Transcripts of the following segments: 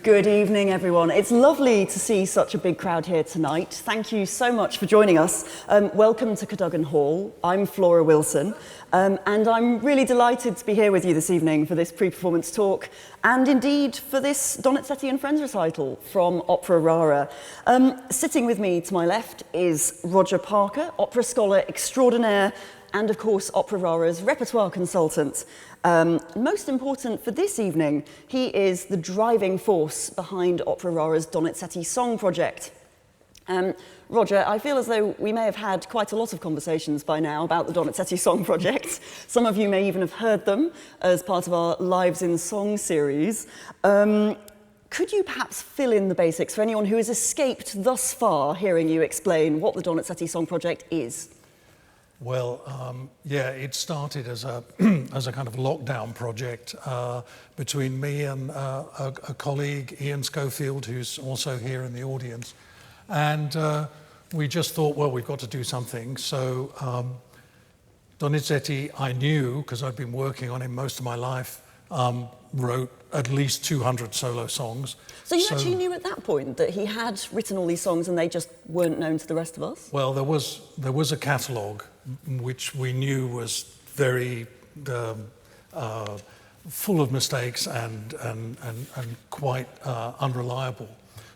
Good evening, everyone. It's lovely to see such a big crowd here tonight. Thank you so much for joining us. Welcome to Cadogan Hall. I'm Flora Willson, and I'm really delighted to be here with you this evening for this pre-performance talk, and indeed for this Donizetti and Friends recital from Opera Rara. Sitting with me to my left is Roger Parker, opera scholar extraordinaire, and of course Opera Rara's repertoire consultant. Most important for this evening, he is the driving force behind Opera Rara's Donizetti Song Project. Roger, I feel as though we may have had quite a lot of conversations by now about the Donizetti Song Project. Some of you may even have heard them as part of our Lives in Song series. Could you perhaps fill in the basics for anyone who has escaped thus far hearing you explain what the Donizetti Song Project is? Well, yeah, it started as a as a kind of lockdown project between me and a colleague, Ian Schofield, who's also here in the audience. And we just thought, well, we've got to do something. So Donizetti, I knew, because I'd been working on him most of my life, wrote at least 200 solo songs. So you actually knew at that point that he had written all these songs and they just weren't known to the rest of us? Well, there was a catalogue which we knew was very full of mistakes and quite unreliable.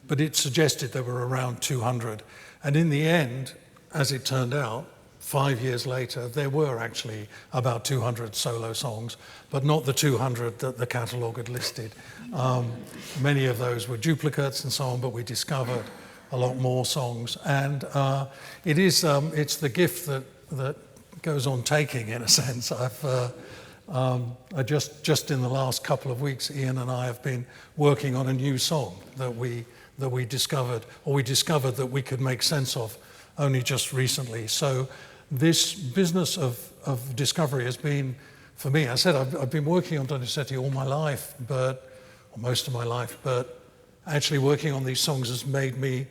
But it suggested there were around 200. And in the end, as it turned out, 5 years later, there were actually about 200 solo songs, but not the 200 that the catalogue had listed. Many of those were duplicates and so on, but we discovered a lot more songs. And it's the gift that goes on taking, in a sense. Just in the last couple of weeks, Ian and I have been working on a new song that we discovered that we could make sense of only just recently. So this business of discovery has been, for me, I said I've been working on Donizetti all my life, or most of my life, but actually working on these songs has made me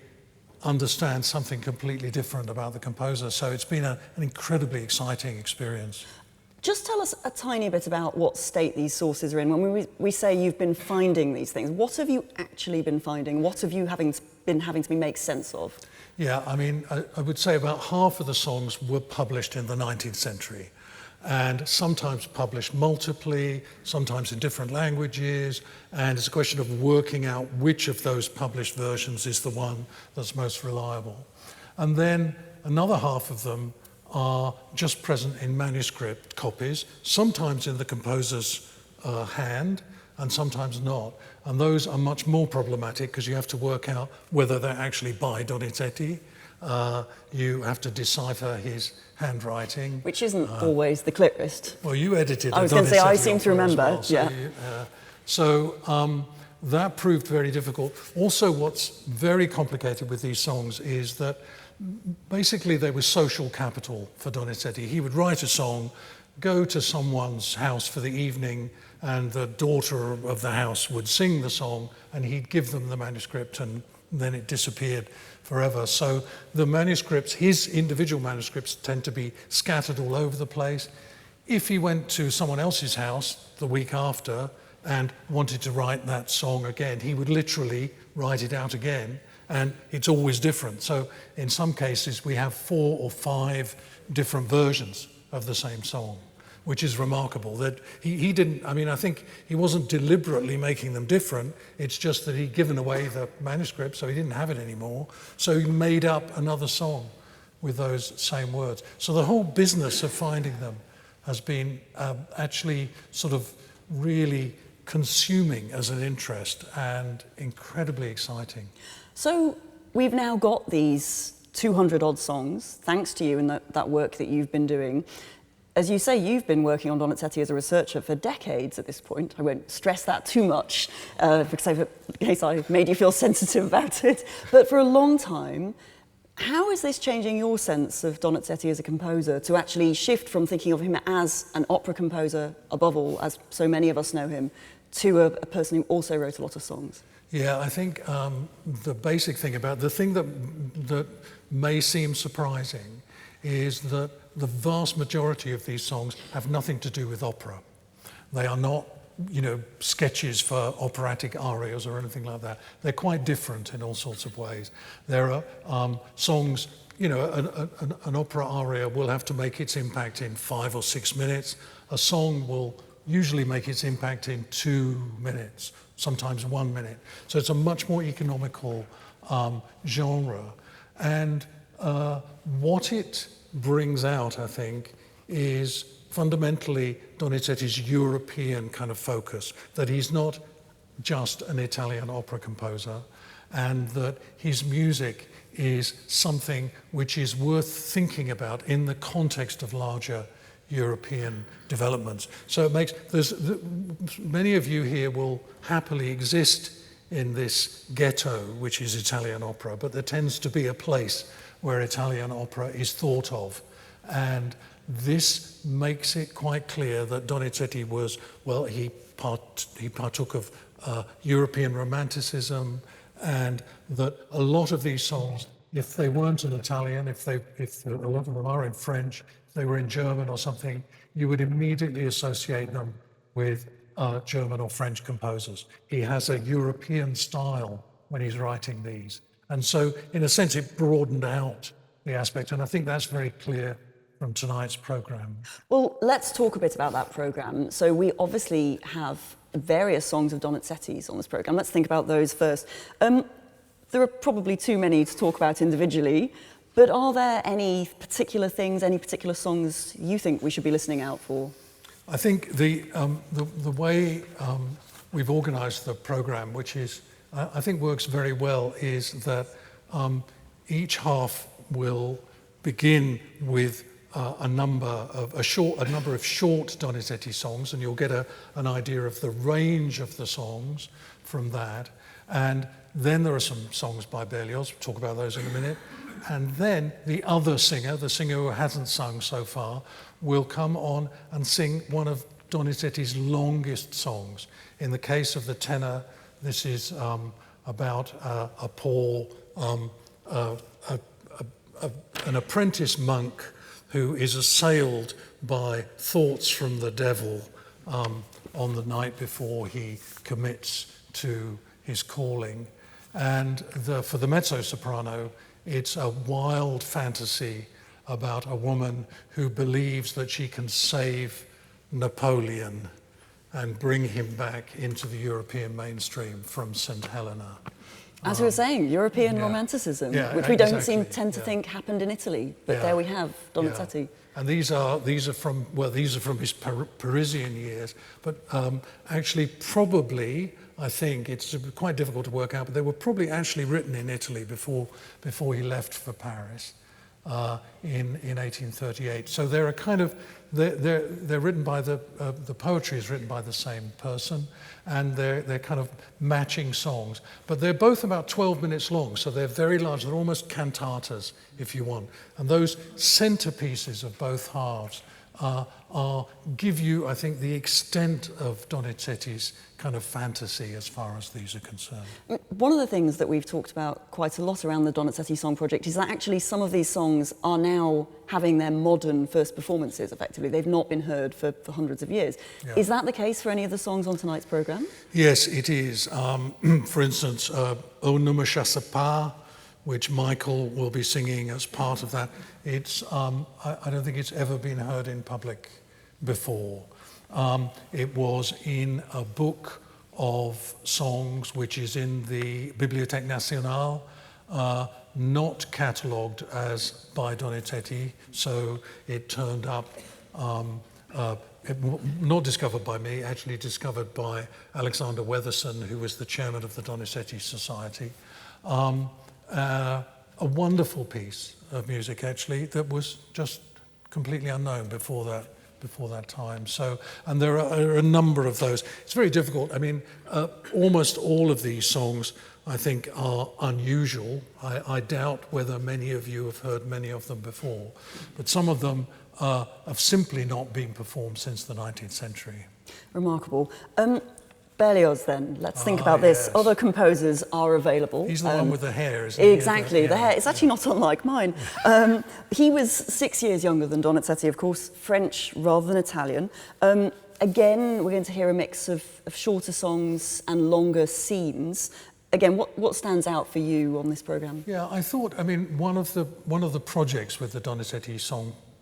understand something completely different about the composer. So it's been an incredibly exciting experience. Just tell us a tiny bit about what state these sources are in. When we say you've been finding these things, what have you actually been finding? What have you been having to make sense of? Yeah, I mean, I would say about half of the songs were published in the 19th century, and sometimes published multiply, sometimes in different languages, and it's a question of working out which of those published versions is the one that's most reliable. And then another half of them are just present in manuscript copies, sometimes in the composer's hand, and sometimes not. And those are much more problematic because you have to work out whether they're actually by Donizetti. You have to decipher his handwriting. Which isn't always the clearest. Well, you edited I was going to say, I seem to remember. Well, yeah. So that proved very difficult. Also, what's very complicated with these songs is that basically they were social capital for Donizetti. He would write a song, go to someone's house for the evening, and the daughter of the house would sing the song, and he'd give them the manuscript, and then it disappeared forever. So the manuscripts, his individual manuscripts, tend to be scattered all over the place. If he went to someone else's house the week after and wanted to write that song again, he would literally write it out again, and it's always different. So in some cases, we have 4 or 5 different versions of the same song, which is remarkable. That he didn't, I mean, I think he wasn't deliberately making them different. It's just that he'd given away the manuscript, so he didn't have it anymore. So he made up another song with those same words. So the whole business of finding them has been actually sort of really consuming as an interest and incredibly exciting. So we've now got these 200 odd songs, thanks to you and that work that you've been doing. As you say, you've been working on Donizetti as a researcher for decades at this point. I won't stress that too much, because in case I made you feel sensitive about it. But for a long time, how is this changing your sense of Donizetti as a composer, to actually shift from thinking of him as an opera composer, above all, as so many of us know him, to a person who also wrote a lot of songs? Yeah, I think the basic thing about the thing that may seem surprising is that the vast majority of these songs have nothing to do with opera. They are not sketches for operatic arias or anything like that. They're quite different in all sorts of ways. There are songs, an opera aria will have to make its impact in 5 or 6 minutes. A song will usually make its impact in 2 minutes, sometimes 1 minute. So it's a much more economical genre. And what it brings out, I think, is fundamentally Donizetti's European kind of focus, that he's not just an Italian opera composer, and that his music is something which is worth thinking about in the context of larger European developments. So it makes, many of you here will happily exist in this ghetto, which is Italian opera, but there tends to be a place where Italian opera is thought of. And this makes it quite clear that Donizetti was, well, he partook of European Romanticism, and that a lot of these songs, if they weren't in Italian, if a lot of them are in French, if they were in German or something, you would immediately associate them with German or French composers. He has a European style when he's writing these. And so, in a sense, it broadened out the aspect, and I think that's very clear from tonight's programme. Well, let's talk a bit about that programme. So we obviously have various songs of Donizetti's on this programme. Let's think about those first. There are probably too many to talk about individually, but are there any particular things, any particular songs you think we should be listening out for? I think the way we've organised the programme, which is, I think works very well, is that each half will begin with a number of short Donizetti songs, and you'll get an idea of the range of the songs from that. And then there are some songs by Berlioz. We'll talk about those in a minute. And then the other singer, the singer who hasn't sung so far, will come on and sing one of Donizetti's longest songs. In the case of the tenor, this is about a poor, an apprentice monk who is assailed by thoughts from the devil on the night before he commits to his calling. And for the mezzo-soprano, it's a wild fantasy about a woman who believes that she can save Napoleon and bring him back into the European mainstream from St. Helena. As we were saying, European Romanticism, which we don't tend to think happened in Italy, but there we have Donizetti. Yeah. And these are from his Parisian years, but actually probably, I think it's quite difficult to work out, but they were probably actually written in Italy before he left for Paris in 1838. So they're a kind of they're written by the poetry is written by the same person, and they're kind of matching songs, but they're both about 12 minutes long, so they're very large. They're almost cantatas, if you want, and those centerpieces of both halves give you, I think, the extent of Donizetti's kind of fantasy as far as these are concerned. One of the things that we've talked about quite a lot around the Donizetti Song Project is that actually some of these songs are now having their modern first performances, effectively. They've not been heard for hundreds of years. Yeah. Is that the case for any of the songs on tonight's programme? Yes, it is. For instance, O ne me chasse pas, which Michael will be singing as part of that. It's, I don't think it's ever been heard in public before. It was in a book of songs which is in the Bibliothèque Nationale, not catalogued as by Donizetti, so it turned up, not discovered by me, actually discovered by Alexander Weatherson, who was the chairman of the Donizetti Society. A wonderful piece of music, actually, that was just completely unknown before that time. So, and there are a number of those. It's very difficult. I mean, almost all of these songs, I think, are unusual. I doubt whether many of you have heard many of them before, but some of them have simply not been performed since the 19th century. Remarkable. Berlioz, then. Let's think about this. Yes. Other composers are available. He's the one with the hair, isn't he? Exactly, the hair. It's actually not unlike mine. He was 6 years younger than Donizetti, of course, French rather than Italian. Again, we're going to hear a mix of shorter songs and longer scenes. Again, what stands out for you on this programme? Yeah, I thought, I mean, one of the projects with the Donizetti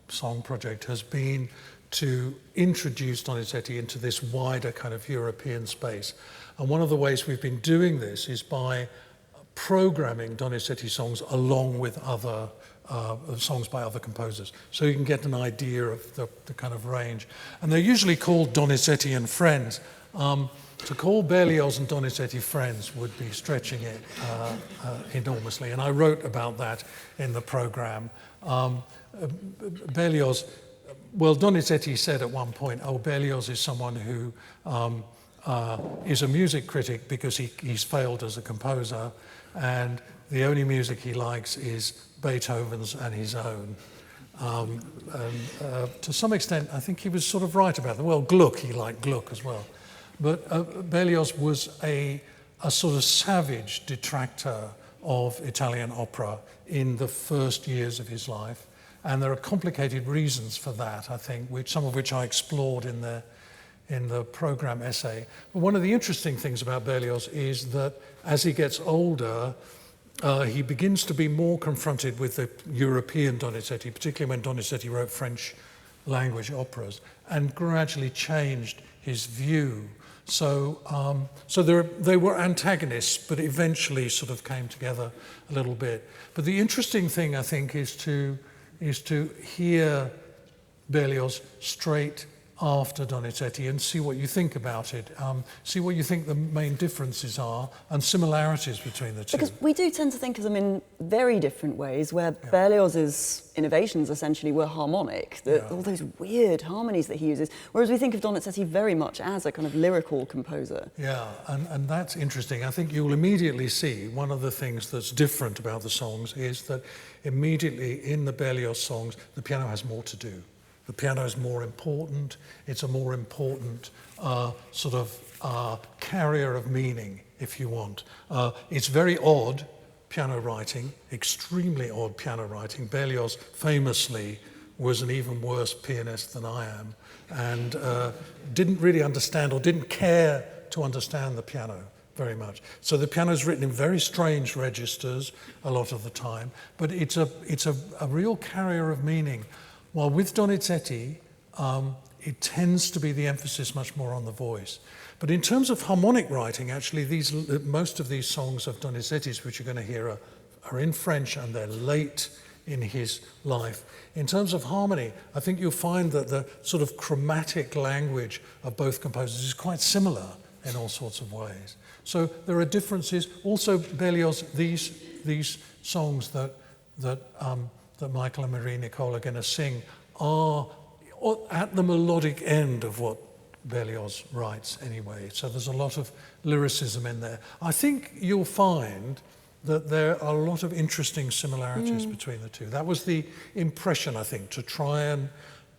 song project has been to introduce Donizetti into this wider kind of European space. And one of the ways we've been doing this is by programming Donizetti songs along with other songs by other composers. So you can get an idea of the kind of range. And they're usually called Donizetti and Friends. To call Berlioz and Donizetti friends would be stretching it enormously. And I wrote about that in the program. Berlioz, well, Donizetti said at one point, oh, Berlioz is someone who is a music critic because he's failed as a composer, and the only music he likes is Beethoven's and his own. To some extent, I think he was sort of right about that. Well, Gluck, he liked Gluck as well. But Berlioz was a sort of savage detractor of Italian opera in the first years of his life. And there are complicated reasons for that, I think, some of which I explored in the program essay. But one of the interesting things about Berlioz is that as he gets older, he begins to be more confronted with the European Donizetti, particularly when Donizetti wrote French language operas, and gradually changed his view. So they were antagonists, but eventually sort of came together a little bit. But the interesting thing, I think, is to hear Berlioz straight after Donizetti and see what you think about it, see what you think the main differences are and similarities between the two. Because we do tend to think of them in very different ways, where Berlioz's innovations essentially were harmonic, all those weird harmonies that he uses, whereas we think of Donizetti very much as a kind of lyrical composer. Yeah, and that's interesting. I think you'll immediately see one of the things that's different about the songs is that immediately in the Berlioz songs, the piano has more to do. The piano is more important. It's a more important carrier of meaning, if you want. It's very odd piano writing, extremely odd piano writing. Berlioz famously was an even worse pianist than I am, and didn't really understand or didn't care to understand the piano very much. So the piano is written in very strange registers a lot of the time, but it's a real carrier of meaning. While with Donizetti, it tends to be the emphasis much more on the voice. But in terms of harmonic writing, actually, most of these songs of Donizetti's, which you're going to hear, are in French, and they're late in his life. In terms of harmony, I think you'll find that the sort of chromatic language of both composers is quite similar in all sorts of ways. So there are differences. Also, Berlioz, these songs that Michael and Marie-Nicole are going to sing are at the melodic end of what Berlioz writes anyway. So there's a lot of lyricism in there. I think you'll find that there are a lot of interesting similarities between the two. That was the impression, I think, to try and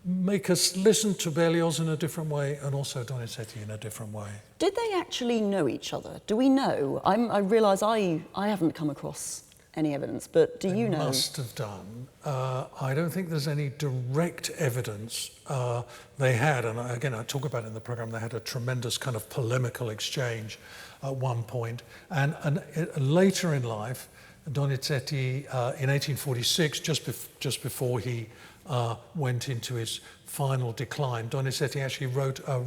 make us listen to Berlioz in a different way and also Donizetti in a different way. Did they actually know each other? Do we know? I realise I haven't come across any evidence, but do you know? They must have done. I don't think there's any direct evidence. They had, and again, I talk about it in the program, they had a tremendous kind of polemical exchange at one point. And later in life, Donizetti, in 1846, just before he went into his final decline, Donizetti actually wrote a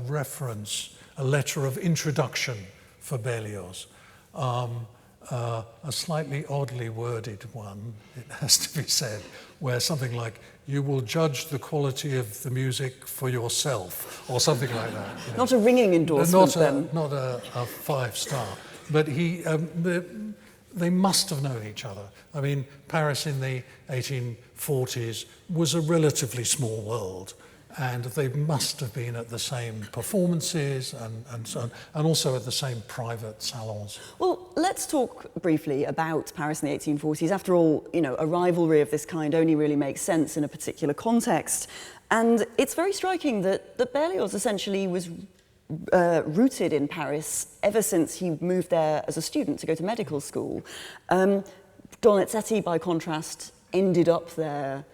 letter of introduction for Berlioz. A slightly oddly worded one, it has to be said, where something like, you will judge the quality of the music for yourself, or something like that. You know. Not a ringing endorsement then. Not a 5-star. But they must have known each other. I mean, Paris in the 1840s was a relatively small world, and they must have been at the same performances and so on, and also at the same private salons. Well, let's talk briefly about Paris in the 1840s. After all, you know, a rivalry of this kind only really makes sense in a particular context. And it's very striking that Berlioz essentially was rooted in Paris ever since he moved there as a student to go to medical school. Donizetti, by contrast, ended up there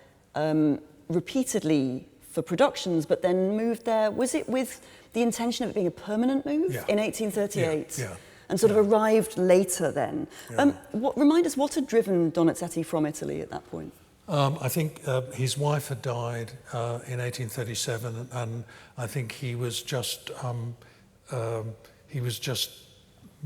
repeatedly for productions, but then moved there. Was it with the intention of it being a permanent move Yeah. in 1838. Yeah. And sort of arrived later then. Yeah. Remind us, what had driven Donizetti from Italy at that point? I think his wife had died in 1837, and I think he was just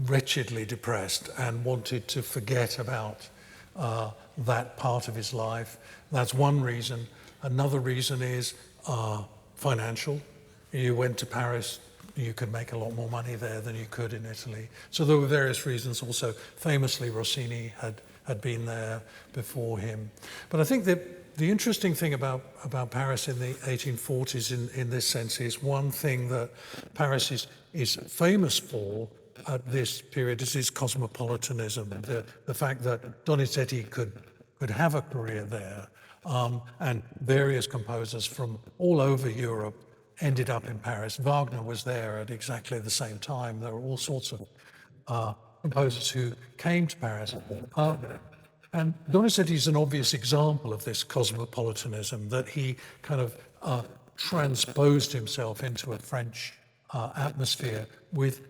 wretchedly depressed and wanted to forget about that part of his life. That's one reason. Another reason is financial. You went to Paris, you could make a lot more money there than you could in Italy. So there were various reasons. Also, famously, Rossini had been there before him. But I think that the interesting thing about Paris in the 1840s in this sense is one thing that Paris is famous for at this period is its cosmopolitanism, the fact that Donizetti could have a career there, and various composers from all over Europe ended up in Paris. Wagner was there at exactly the same time. There were all sorts of composers who came to Paris. And Donizetti is an obvious example of this cosmopolitanism, that he kind of transposed himself into a French atmosphere with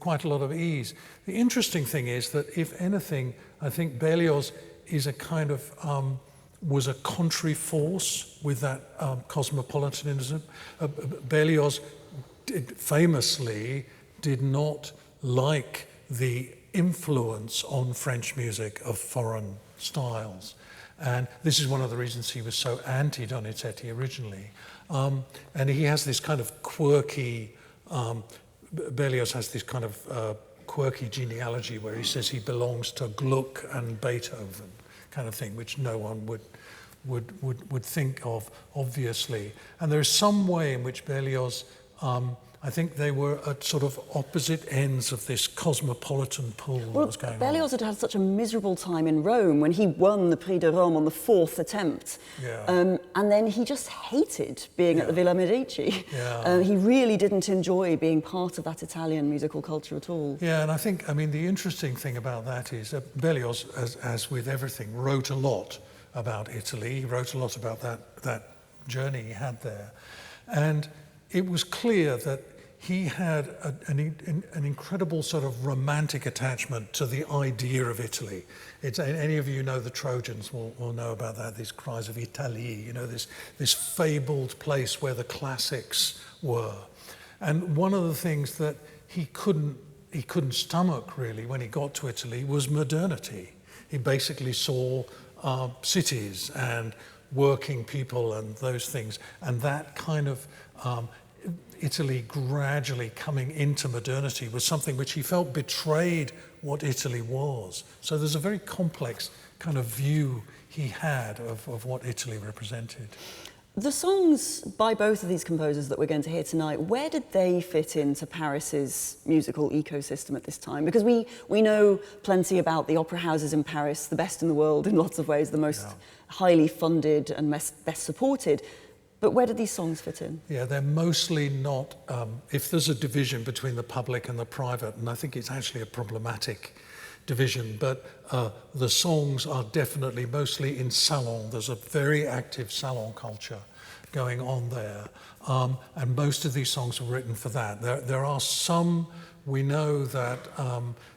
quite a lot of ease. The interesting thing is that, if anything, I think Berlioz is a kind of was a contrary force with that cosmopolitanism. Berlioz famously did not like the influence on French music of foreign styles. And this is one of the reasons he was so anti-Donizetti originally. And he has this kind of quirky, Berlioz has this kind of quirky genealogy where he says he belongs to Gluck and Beethoven, kind of thing, which no one would think of, obviously. And there is some way in which Berlioz, I think they were at sort of opposite ends of this cosmopolitan pool that was going on. Berlioz had had such a miserable time in Rome when he won the Prix de Rome on the 4th attempt. Yeah. And then he just hated being at the Villa Medici. Yeah. He really didn't enjoy being part of that Italian musical culture at all. Yeah, and I think, the interesting thing about that is that Berlioz, as with everything, wrote a lot about Italy. He wrote a lot about that journey he had there. And it was clear that he had an incredible sort of romantic attachment to the idea of Italy. Any of you know the Trojans will know about that, these cries of Italie, this fabled place where the classics were. And one of the things that he couldn't stomach really when he got to Italy was modernity. He basically saw cities and working people and those things, and that kind of Italy gradually coming into modernity was something which he felt betrayed what Italy was. So there's a very complex kind of view he had of what Italy represented. The songs by both of these composers that we're going to hear tonight, where did they fit into Paris's musical ecosystem at this time? Because we know plenty about the opera houses in Paris, the best in the world in lots of ways, the most highly funded and best supported. But where did these songs fit in? Yeah, they're mostly not, if there's a division between the public and the private, and I think it's actually a problematic division, but the songs are definitely mostly in salon. There's a very active salon culture going on there. And most of these songs were written for that. There are some, we know that,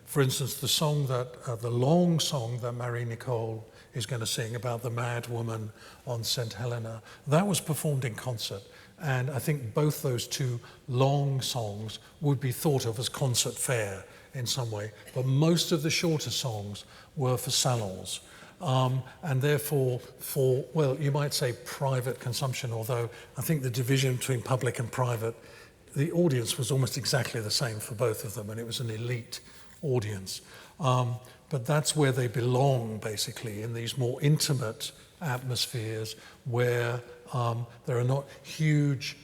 for instance, the long song that Marie-Nicole is going to sing about the mad woman on St. Helena, that was performed in concert. And I think both those two long songs would be thought of as concert fare in some way. But most of the shorter songs were for salons. And therefore for, well, you might say private consumption, although I think the division between public and private, the audience was almost exactly the same for both of them, and it was an elite audience. But that's where they belong, basically, in these more intimate atmospheres where there are not huge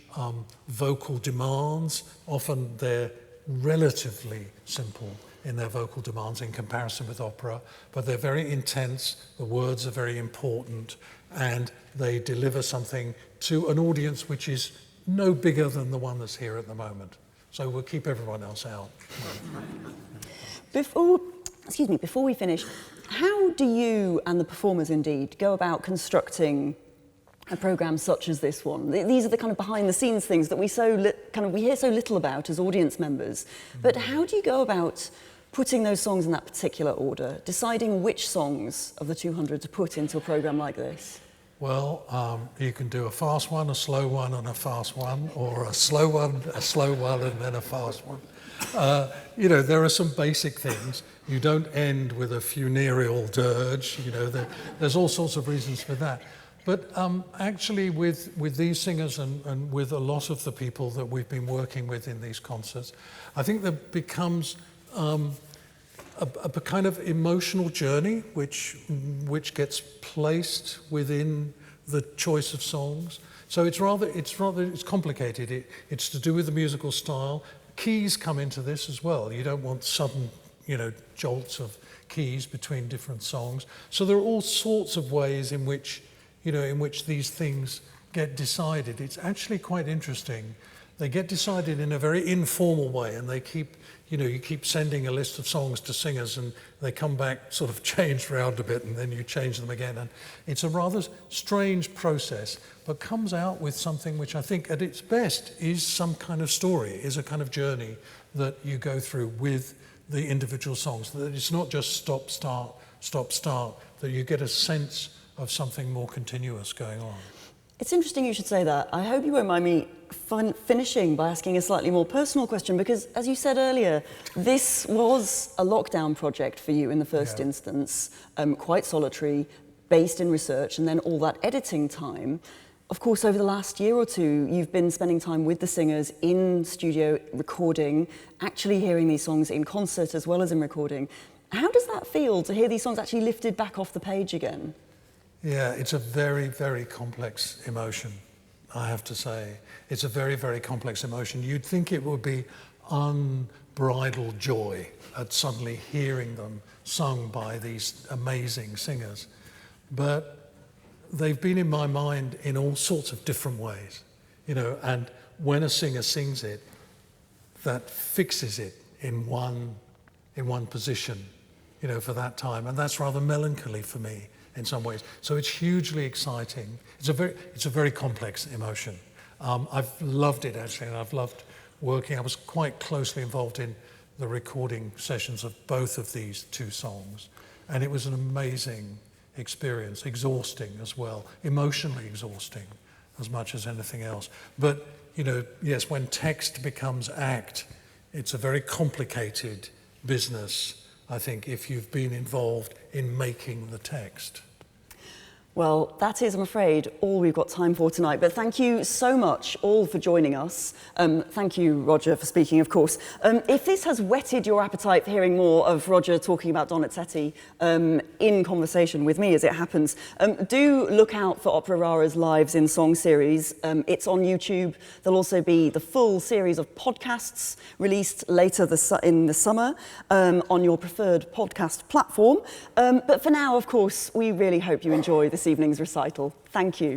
vocal demands. Often they're relatively simple in their vocal demands in comparison with opera, but they're very intense, the words are very important, and they deliver something to an audience which is no bigger than the one that's here at the moment. So we'll keep everyone else out. Before we finish, how do you and the performers indeed go about constructing a programme such as this one? These are the kind of behind-the-scenes things that we hear so little about as audience members. But how do you go about putting those songs in that particular order, deciding which songs of the 200 to put into a programme like this? Well, you can do a fast one, a slow one, and a fast one, or a slow one, and then a fast one. You know, there are some basic things. You don't end with a funereal dirge. You know, there's all sorts of reasons for that. But actually, with these singers and with a lot of the people that we've been working with in these concerts, I think there becomes a kind of emotional journey which gets placed within the choice of songs. So it's complicated. It's to do with the musical style. Keys come into this as well. You don't want sudden, you know, jolts of keys between different songs. So there are all sorts of ways in which these things get decided. It's actually quite interesting. They get decided in a very informal way, and you keep sending a list of songs to singers, and they come back sort of changed around a bit, and then you change them again. And it's a rather strange process, but comes out with something which I think at its best is some kind of story, is a kind of journey that you go through with the individual songs. That it's not just stop, start, that you get a sense of something more continuous going on. It's interesting you should say that. I hope you won't mind me finishing by asking a slightly more personal question, because as you said earlier, this was a lockdown project for you in the first instance, quite solitary, based in research, and then all that editing time. Of course, over the last year or two, you've been spending time with the singers in studio, recording, actually hearing these songs in concert as well as in recording. How does that feel to hear these songs actually lifted back off the page again? Yeah, it's a very, very complex emotion, I have to say. It's a very, very complex emotion. You'd think it would be unbridled joy at suddenly hearing them sung by these amazing singers. But they've been in my mind in all sorts of different ways, you know, and when a singer sings it, that fixes it in one position, you know, for that time. And that's rather melancholy for me in some ways. So it's hugely exciting. It's a very complex emotion. I've loved it actually, and I've loved working. I was quite closely involved in the recording sessions of both of these two songs, and it was an amazing experience, exhausting as well, emotionally exhausting as much as anything else. But, you know, yes, when text becomes act, it's a very complicated business, I think, if you've been involved in making the text. Well, that is, I'm afraid, all we've got time for tonight. But thank you so much all for joining us. Thank you, Roger, for speaking, of course. If this has whetted your appetite for hearing more of Roger talking about Donizetti in conversation with me, as it happens, do look out for Opera Rara's Lives in Song series. It's on YouTube. There'll also be the full series of podcasts released later in the summer on your preferred podcast platform. But for now, of course, we really hope you enjoy this evening's recital. Thank you.